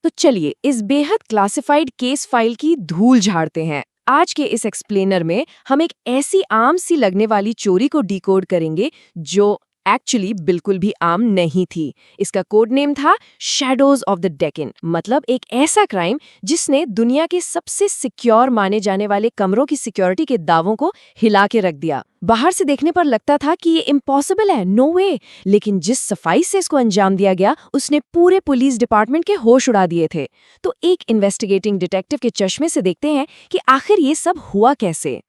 तो चलिए इस बेहद क्लासिफाइड केस फाइल की धूल झाड़ते हैं। आज के इस एक्सप्लेनर में हम एक ऐसी आम सी लगने वाली चोरी को डिकोड करेंगे जो एक्चुअली बिल्कुल भी आम नहीं थी। इसका कोड नेम था शैडोज ऑफ द डेक्कन, मतलब एक ऐसा क्राइम जिसने दुनिया के सबसे सिक्योर माने जाने वाले कमरों की सिक्योरिटी के दावों को हिला के रख दिया। बाहर से देखने पर लगता था कि ये इम्पॉसिबल है, नो वे, लेकिन जिस सफाई से इसको अंजाम दिया गया उसने पूरे पुलिस डिपार्टमेंट के होश उड़ा दिए थे। तो एक इन्वेस्टिगेटिंग डिटेक्टिव के चश्मे से देखते हैं कि आखिर ये सब हुआ कैसे।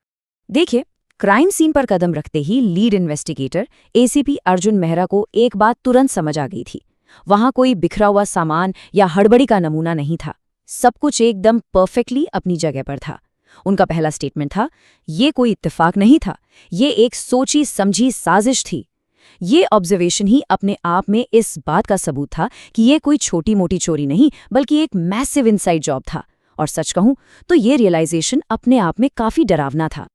देखिए, क्राइम सीन पर कदम रखते ही lead investigator ACP Arjun Mehra को एक बात तुरंत समझ आ गई थी। वहां कोई बिखरा हुआ सामान या हड़बड़ी का नमूना नहीं था। सब कुछ एकदम परफेक्टली अपनी जगह पर था। उनका पहला स्टेटमेंट था, ये कोई इत्तेफाक नहीं था, ये एक सोची समझी साजिश थी। ये ऑब्जर्वेशन ही अपने आप में इस बात का सबूत था कि ये कोई छोटी मोटी चोरी नहीं बल्कि एक मैसिव इनसाइड जॉब था। और सच कहूं तो ये रियलाइजेशन अपने आप में काफी डरावना था।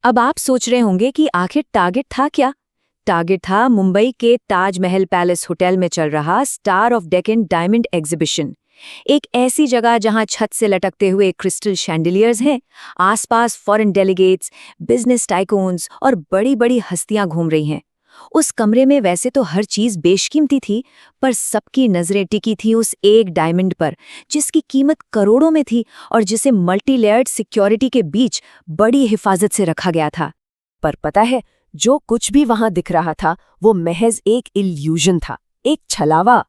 अब आप सोच रहे होंगे कि आखिर टारगेट था क्या? टारगेट था मुंबई के ताजमहल पैलेस होटल में चल रहा star of Deccan diamond exhibition. एक ऐसी जगह जहां छत से लटकते हुए क्रिस्टल शैंडिलियर्स हैं, आसपास फॉरेन डेलीगेट्स, बिजनेस टाइकून्स और बड़ी बड़ी हस्तियां घूम रही हैं। उस कमरे में वैसे तो हर चीज बेशकीमती थी, पर सबकी नजरें टिकी थी उस एक डायमंड पर जिसकी कीमत करोड़ों में थी और जिसे मल्टी लेयर्ड सिक्योरिटी के बीच बड़ी हिफाजत से रखा गया था। पर पता है, जो कुछ भी वहां दिख रहा था वो महज एक इल्यूजन था, एक छलावा।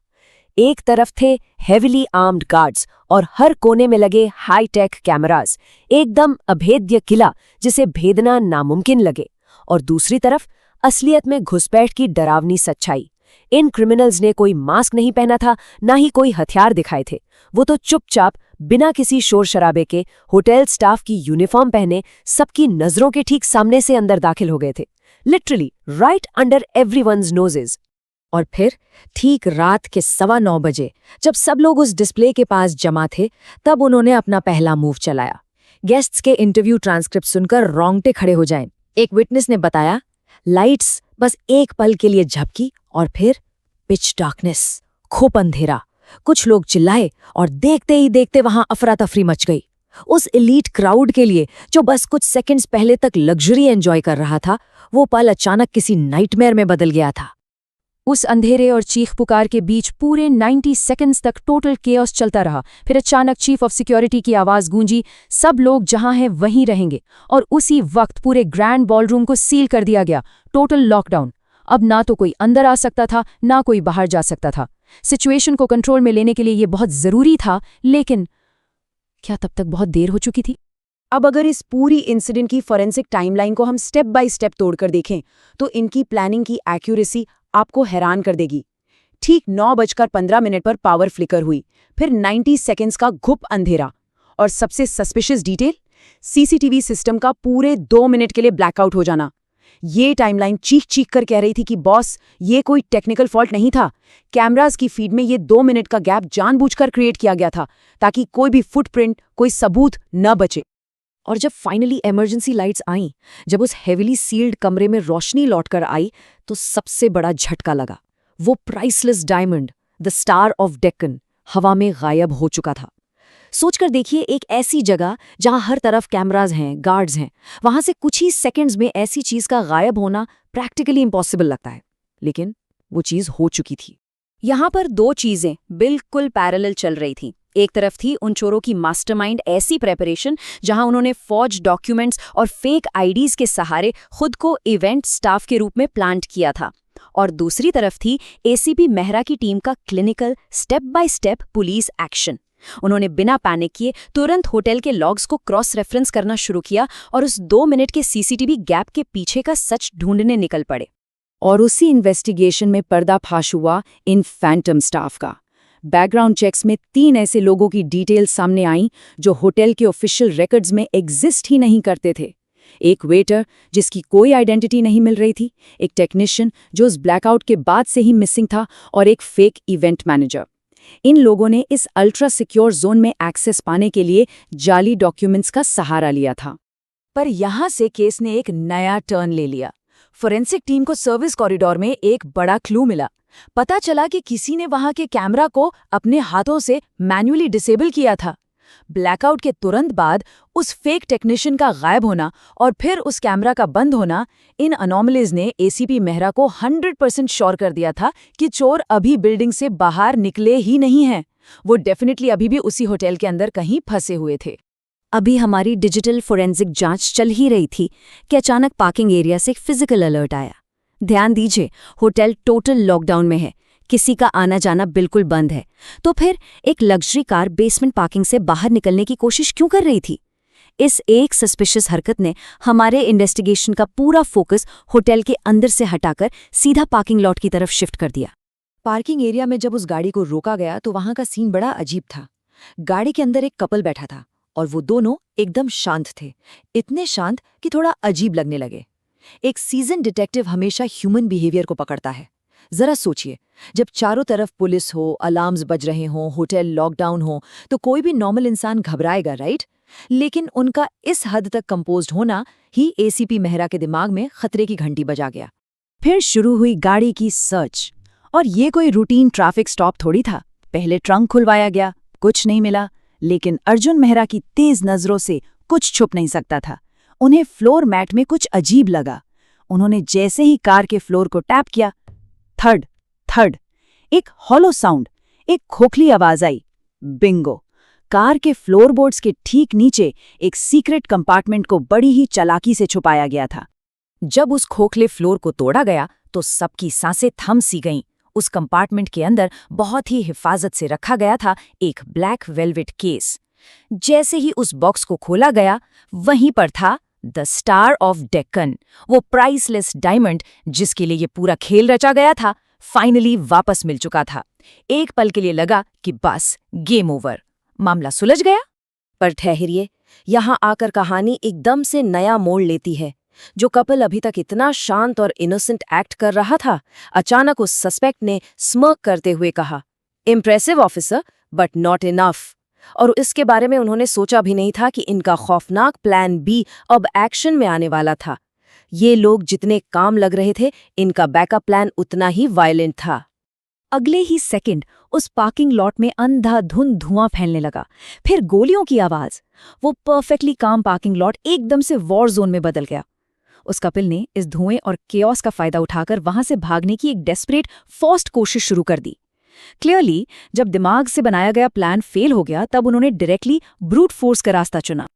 एक तरफ थे हेविली आर्म्ड गार्ड्स और हर कोने में लगे हाई-टेक कैमरास, एकदम अभेद्य किला जिसे भेदना नामुमकिन लगे। और दूसरी तरफ असलियत में घुसपैठ की डरावनी सच्चाई। इन क्रिमिनल्स ने कोई मास्क नहीं पहना था, ना ही कोई हथियार दिखाए थे। वो तो चुपचाप बिना किसी शोर शराबे के होटल स्टाफ की यूनिफॉर्म पहने सबकी नजरों के ठीक सामने से अंदर दाखिल हो गए थे, literally right under everyone's noses. और फिर ठीक रात के 9:15 बजे जब सब लोग उस डिस्प्ले के पास जमा थे, तब उन्होंने अपना पहला मूव चलाया। गेस्ट्स के इंटरव्यू ट्रांसक्रिप्ट सुनकर रोंगटे खड़े हो जाएं। एक विटनेस ने बताया, लाइट्स बस एक पल के लिए झपकी और फिर पिच डार्कनेस, खूब अंधेरा। कुछ लोग चिल्लाए और देखते ही देखते वहां अफरा तफरी मच गई। उस एलीट क्राउड के लिए जो बस कुछ सेकंड्स पहले तक लग्जरी एंजॉय कर रहा था, वो पल अचानक किसी नाइटमेयर में बदल गया था। उस अंधेरे और चीख पुकार के बीच पूरे 90 सेकंड्स तक टोटल केओस चलता रहा। फिर अचानक चीफ ऑफ सिक्योरिटी की आवाज गूंजी, सब लोग जहां हैं वहीं रहेंगे। और उसी वक्त पूरे ग्रैंड बॉलरूम को सील कर दिया गया, टोटल लॉकडाउन। अब ना तो कोई अंदर आ सकता था, ना कोई बाहर जा सकता था। सिचुएशन को कंट्रोल में लेने के लिए यह बहुत जरूरी था, लेकिन क्या तब तक बहुत देर हो चुकी थी? अब अगर इस पूरी इंसिडेंट की फॉरेंसिक टाइमलाइन को हम स्टेप बाय स्टेप तोड़कर देखें तो इनकी प्लानिंग की एक्यूरेसी आपको हैरान कर देगी। ठीक 9:15 पर पावर फ्लिकर हुई, फिर 90 सेकेंड्स का घुप अंधेरा, और सबसे सस्पिशियस डिटेल, सीसीटीवी सिस्टम का पूरे 2 मिनट के लिए ब्लैकआउट हो जाना। ये टाइमलाइन चीख चीख कर कह रही थी कि बॉस, ये कोई टेक्निकल फॉल्ट नहीं था। कैमरास की फीड में ये 2 मिनट का गैप जानबूझकर क्रिएट किया गया था ताकि कोई भी फुटप्रिंट, कोई सबूत न बचे। और जब फाइनली इमरजेंसी लाइट्स आईं, जब उस हेविली सील्ड कमरे में रोशनी लौटकर आई, तो सबसे बड़ा झटका लगा। वो priceless diamond, the star of Deccan, हवा में गायब हो चुका था। सोचकर देखिए, एक ऐसी जगह जहां हर तरफ कैमरास हैं, गार्ड्स हैं, वहां से कुछ ही सेकंड्स में ऐसी चीज का गायब होना प्रैक्टिकली इम्पॉसिबल लगता है, लेकिन वो चीज हो चुकी थी। यहां पर दो चीजें बिल्कुल पैरेलल चल रही थी। एक तरफ थी उन चोरों की मास्टरमाइंड ऐसी प्रेपरेशन जहां उन्होंने फॉर्ज डॉक्यूमेंट्स और फेक आईडीज के सहारे खुद को इवेंट स्टाफ के रूप में प्लांट किया था, और दूसरी तरफ थी एसीपी मेहरा की टीम का clinical step by step police action. उन्होंने बिना पैनिक किए तुरंत होटल के लॉग्स को क्रॉस रेफरेंस करना शुरू किया और उस 2 मिनट के सीसीटीवी गैप के पीछे का सच ढूंढने निकल पड़े। और उसी इन्वेस्टिगेशन में पर्दाफाश हुआ इन फैंटम स्टाफ का। बैकग्राउंड चेक्स में 3 ऐसे लोगों की डिटेल्स सामने आईं जो होटल के ऑफिशियल रिकॉर्ड्स में एग्जिस्ट ही नहीं करते थे। एक वेटर जिसकी कोई आइडेंटिटी नहीं मिल रही थी, एक टेक्नीशियन जो उस ब्लैकआउट के बाद से ही मिसिंग था, और एक फेक इवेंट मैनेजर। इन लोगों ने इस अल्ट्रा सिक्योर जोन में एक्सेस पाने के लिए जाली डॉक्यूमेंट्स का सहारा लिया था। पर यहां से केस ने एक नया टर्न ले लिया। फोरेंसिक टीम को सर्विस कॉरिडोर में एक बड़ा क्लू मिला। पता चला कि किसी ने वहां के कैमरा को अपने हाथों से मैन्युअली डिसेबल किया था। ब्लैकआउट के तुरंत बाद उस फेक टेक्नीशियन का गायब होना और फिर उस कैमरा का बंद होना, इन अनोमलीज ने एसीपी मेहरा को 100% श्योर कर दिया था कि चोर अभी बिल्डिंग से बाहर निकले ही नहीं हैं। वो डेफिनेटली अभी भी उसी होटल के अंदर कहीं फंसे हुए थे। अभी हमारी डिजिटल फोरेंसिक जांच चल ही रही थी कि अचानक पार्किंग एरिया से एक फिजिकल अलर्ट आया। ध्यान दीजिए, होटल टोटल लॉकडाउन में है, किसी का आना जाना बिल्कुल बंद है। तो फिर एक लग्जरी कार बेसमेंट पार्किंग से बाहर निकलने की कोशिश क्यों कर रही थी? इस एक सस्पिशियस हरकत ने हमारे इन्वेस्टिगेशन का पूरा फोकस होटल के अंदर से हटाकर सीधा पार्किंग लॉट की तरफ शिफ्ट कर दिया। पार्किंग एरिया में जब उस गाड़ी को रोका गया तो वहां का सीन बड़ा अजीब था। गाड़ी के अंदर एक कपल बैठा था और वो दोनों एकदम शांत थे, इतने शांत कि थोड़ा अजीब लगने लगे। एक सीजन डिटेक्टिव हमेशा ह्यूमन बिहेवियर को पकड़ता है। जरा सोचिए, जब चारों तरफ पुलिस हो, अलार्म्स बज रहे हों, होटल लॉकडाउन हो, तो कोई भी नॉर्मल इंसान घबराएगा, राइट? लेकिन उनका इस हद तक कंपोज्ड होना ही एसीपी मेहरा के दिमाग में खतरे की घंटी बजा गया। फिर शुरू हुई गाड़ी की सर्च। और ये कोई रूटीन ट्रैफिक स्टॉप थोड़ी था। पहले ट्रंक खुलवाया गया, कुछ नहीं मिला, लेकिन अर्जुन मेहरा की तेज नजरों से कुछ छुप नहीं सकता था। उन्हें फ्लोर मैट में कुछ अजीब लगा। उन्होंने जैसे ही कार के फ्लोर को टैप किया, थर्ड थर्ड एक हॉलो साउंड, एक खोखली आवाज आई। बिंगो! कार के फ्लोरबोर्ड्स के ठीक नीचे एक सीक्रेट कंपार्टमेंट को बड़ी ही चालाकी से छुपाया गया था। जब उस खोखले फ्लोर को तोड़ा गया तो सबकी सांसें थम सी गईं। उस कंपार्टमेंट के अंदर बहुत ही हिफाजत से रखा गया था एक ब्लैक वेलवेट केस। जैसे ही उस बॉक्स को खोला गया, वहीं पर था द स्टार ऑफ डेक्कन, वो प्राइसलेस डायमंड जिसके लिए ये पूरा खेल रचा गया था, फाइनली वापस मिल चुका था। एक पल के लिए लगा कि बस गेम ओवर, मामला सुलझ गया। पर ठहरिए, यहाँ आकर कहानी एकदम से नया मोड़ लेती है। जो कपल अभी तक इतना शांत और इनोसेंट एक्ट कर रहा था, अचानक उस सस्पेक्ट ने स्मर्क करते हुए कहा, impressive officer, but not enough. और इसके बारे में उन्होंने सोचा भी नहीं था कि इनका खौफनाक प्लान बी अब एक्शन में आने वाला था। ये लोग जितने काम लग रहे थे, इनका बैकअप प्लान उतना ही वायलेंट था। अगले ही सेकंड उस पार्किंग लॉट में अंधाधुंध धुआं फैलने लगा। फिर गोलियों की आवाज। वो परफेक्टली काम पार्किंग लॉट एकदम से वॉर जोन में बदल गया। उस कपिल ने इस धुएं और केओस का फायदा उठाकर वहां से भागने की एक डेस्परेट फर्स्ट कोशिश शुरू कर दी। क्लियरली, जब दिमाग से बनाया गया प्लान फेल हो गया, तब उन्होंने डायरेक्टली ब्रूट फोर्स का रास्ता चुना।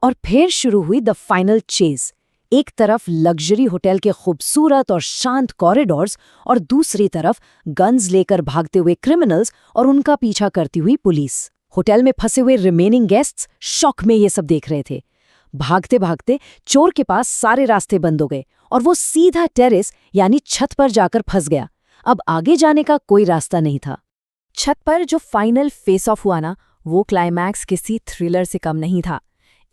और फिर शुरू हुई द फाइनल चेज। एक तरफ लग्जरी होटल के खूबसूरत और शांत कॉरिडोर्स और दूसरी तरफ गन्स लेकर भागते हुए क्रिमिनल्स और उनका पीछा करती हुई पुलिस। होटल में फंसे हुए रिमेनिंग गेस्ट्स शॉक में ये सब देख रहे थे। भागते भागते चोर के पास सारे रास्ते बंद हो गए और वो सीधा टेरेस यानी छत पर जाकर फंस गया। अब आगे जाने का कोई रास्ता नहीं था। छत पर जो फाइनल फेस ऑफ हुआ ना, वो क्लाइमैक्स किसी थ्रिलर से कम नहीं था।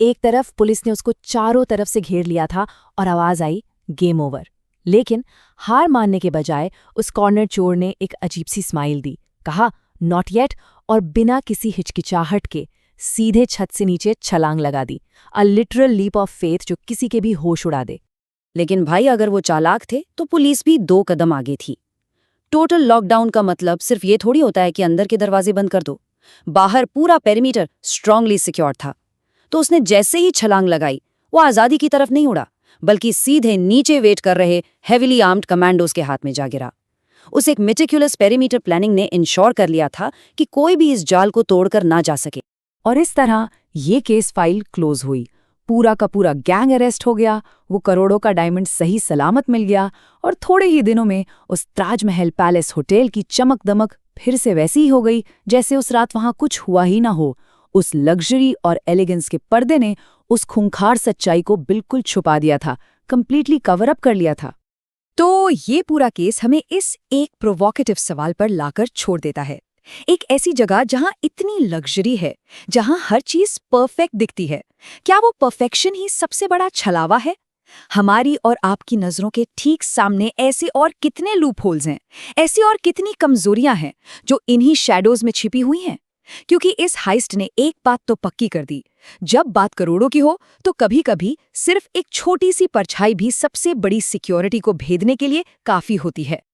एक तरफ पुलिस ने उसको चारों तरफ से घेर लिया था और आवाज आई, गेम ओवर। लेकिन हार मानने के बजाय उस कॉर्नर चोर ने एक अजीब सी स्माइल दी, कहा नॉट येट, और बिना किसी हिचकिचाहट के सीधे छत से नीचे छलांग लगा दी। A literal leap of faith जो किसी के भी होश उड़ा दे। लेकिन भाई, अगर वो चालाक थे तो पुलिस भी 2 कदम आगे थी। टोटल लॉकडाउन का मतलब सिर्फ ये थोड़ी होता है कि अंदर के दरवाजे बंद कर दो। बाहर पूरा पेरीमीटर स्ट्रांगली सिक्योर था। तो उसने जैसे ही छलांग लगाई, वो आज़ादी की तरफ नहीं उड़ा, बल्कि सीधे नीचे वेट कर रहे हेविली आर्म्ड कमांडोज के हाथ में जा गिरा। उस एक मेटिकुलस पेरीमीटर प्लानिंग ने इंश्योर कर लिया था कि कोई भी इस जाल को तोड़कर ना जा सके। और इस तरह ये केस फाइल क्लोज हुई। पूरा का पूरा गैंग अरेस्ट हो गया, वो करोड़ों का डायमंड सही सलामत मिल गया और थोड़े ही दिनों में उस ताजमहल पैलेस होटल की चमक दमक फिर से वैसी ही हो गई जैसे उस रात वहां कुछ हुआ ही ना हो। उस लग्जरी और एलिगेंस के पर्दे ने उस खूंखार सच्चाई को बिल्कुल छुपा दिया था, कंप्लीटली कवर अप कर लिया था। तो ये पूरा केस हमें इस एक प्रोवोकेटिव सवाल पर लाकर छोड़ देता है। एक ऐसी जगह जहां इतनी लग्जरी है, जहां हर चीज परफेक्ट दिखती है, क्या वो परफेक्शन ही सबसे बड़ा छलावा है? हमारी और आपकी नजरों के ठीक सामने ऐसे और कितने लूप होल्स हैं, ऐसी और कितनी कमजोरियां हैं जो इन्हीं शैडोज में छिपी हुई हैं। क्योंकि इस हाइस्ट ने एक बात तो पक्की कर दी, जब बात करोड़ों की हो तो कभी-कभी सिर्फ एक छोटी सी परछाई भी सबसे बड़ी सिक्योरिटी को भेदने के लिए काफी होती है।